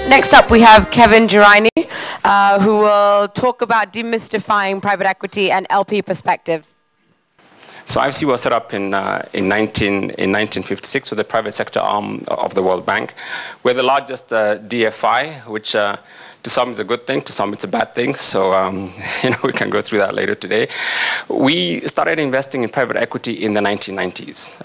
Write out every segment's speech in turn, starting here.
Next up, we have Kevin Geraini, who will talk about demystifying private equity and LP perspectives. So IFC was set up in 1956 with the private sector arm of the World Bank. We're the largest DFI, which to some is a good thing, to some it's a bad thing. So we can go through that later today. We started investing in private equity in the 1990s.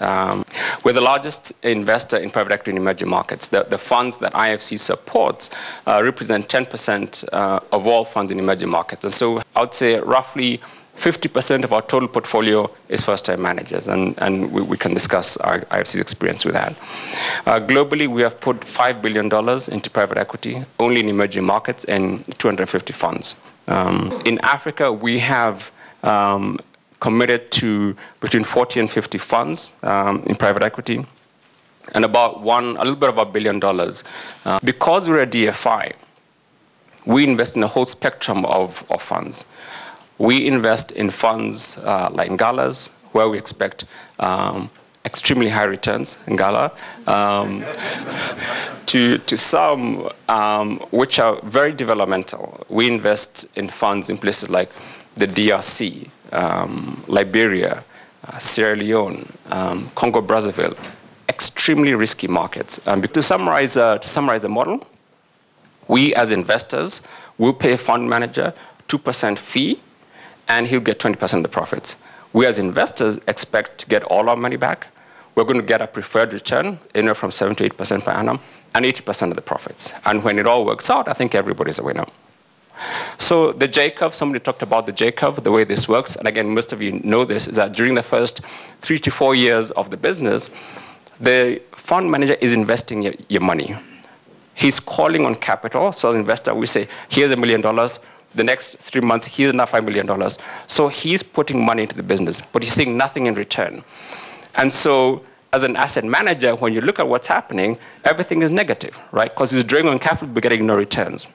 We're the largest investor in private equity in emerging markets. The funds that IFC supports represent 10% of all funds in emerging markets. And so I would say roughly 50% of our total portfolio is first-time managers, and we can discuss our IFC's experience with that. Globally, we have put $5 billion into private equity, only in emerging markets, and 250 funds. In Africa, we have committed to between 40 and 50 funds in private equity, and a little bit over $1 billion. Because we're a DFI, we invest in a whole spectrum of funds. We invest in funds like Ngala's, where we expect extremely high returns in Ngala, to some which are very developmental. We invest in funds in places like the DRC, Liberia, Sierra Leone, Congo Brazzaville, extremely risky markets. To summarize the model, we as investors will pay a fund manager 2% fee, and he'll get 20% of the profits. We as investors expect to get all our money back. We're going to get a preferred return, anywhere from 7 to 8% per annum, and 80% of the profits. And when it all works out, I think everybody's a winner. So the J-curve, somebody talked about the J-curve, the way this works, and again, most of you know this, is that during the first 3 to 4 years of the business, the fund manager is investing your money. He's calling on capital. So as an investor, we say, here's $1 million. The next 3 months, here's another $5 million. So he's putting money into the business, but he's seeing nothing in return. And so as an asset manager, when you look at what's happening, everything is negative, right? Because he's drawing on capital, but getting no returns.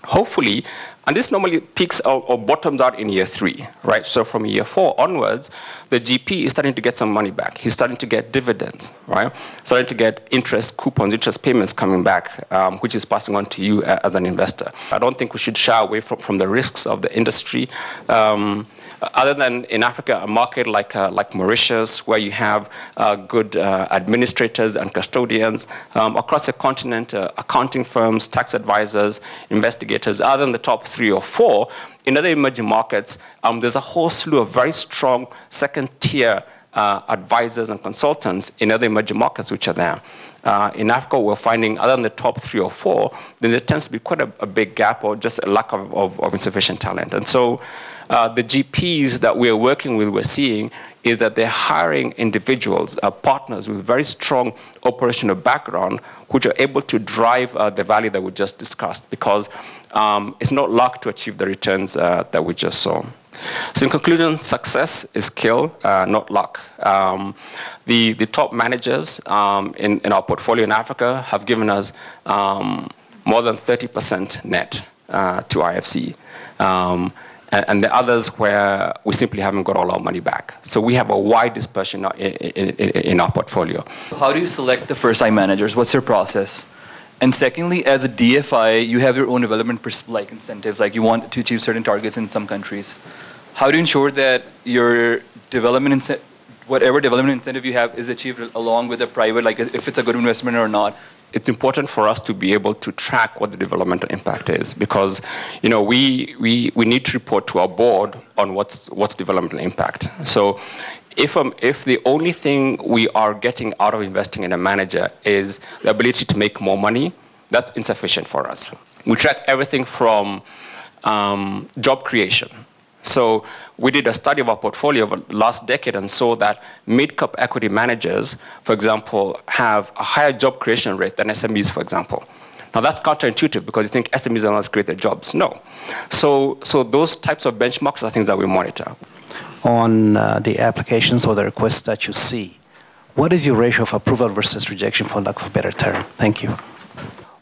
Hopefully, and this normally peaks or bottoms out in year 3, right? So from year 4 onwards, the GP is starting to get some money back. He's starting to get dividends, right? Starting to get interest coupons, interest payments coming back, which is passing on to you as an investor. I don't think we should shy away from the risks of the industry. Other than in Africa, a market like Mauritius, where you have good administrators and custodians, across the continent, accounting firms, tax advisors, investigators, other than the top 3 or 4, in other emerging markets, there's a whole slew of very strong second-tier advisors and consultants in other emerging markets which are there. In Africa, we're finding, other than the top 3 or 4, then there tends to be quite a big gap or just a lack of insufficient talent. And so the GPs that we're working with, we're seeing, is that they're hiring individuals, partners with very strong operational background, which are able to drive the value that we just discussed, because it's not luck to achieve the returns that we just saw. So in conclusion, success is skill, not luck. The top managers in our portfolio in Africa have given us more than 30% net to IFC. And the others where we simply haven't got all our money back. So we have a wide dispersion in our portfolio. How do you select the first-time managers? What's your process? And secondly, as a DFI, you have your own development incentives, like you want to achieve certain targets in some countries. How do you ensure that your whatever development incentive you have is achieved along with a private, like if it's a good investment or not? It's important for us to be able to track what the developmental impact is, because we need to report to our board on what's developmental impact. So if the only thing we are getting out of investing in a manager is the ability to make more money, that's insufficient for us. We track everything from job creation. So we did a study of our portfolio over the last decade and saw that mid-cap equity managers, for example, have a higher job creation rate than SMEs, for example. Now that's counterintuitive because you think SMEs are not create their jobs. No. So those types of benchmarks are things that we monitor. On the applications or the requests that you see, what is your ratio of approval versus rejection, for lack of a better term? Thank you.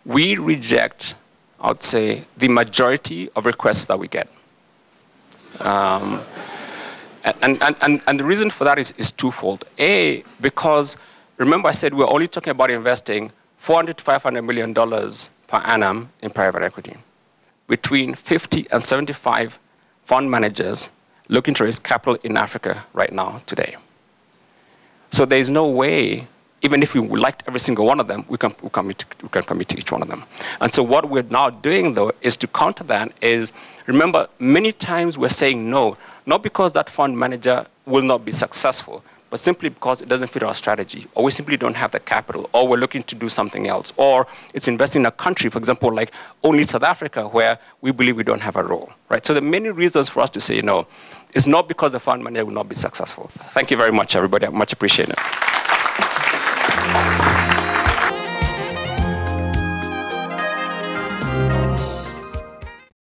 We reject, I would say, the majority of requests that we get. And the reason for that is twofold. A, because remember I said we're only talking about investing $400 to $500 million per annum in private equity. Between 50 and 75 fund managers looking to raise capital in Africa right now, today. So there's no way, even if we liked every single one of them, we can commit to each one of them. And so what we're now doing, though, is to counter that is, remember, many times we're saying no, not because that fund manager will not be successful, but simply because it doesn't fit our strategy, or we simply don't have the capital, or we're looking to do something else, or it's investing in a country, for example, like only South Africa, where we believe we don't have a role, right? So there are many reasons for us to say no. It's not because the fund manager will not be successful. Thank you very much, everybody. I much appreciate it.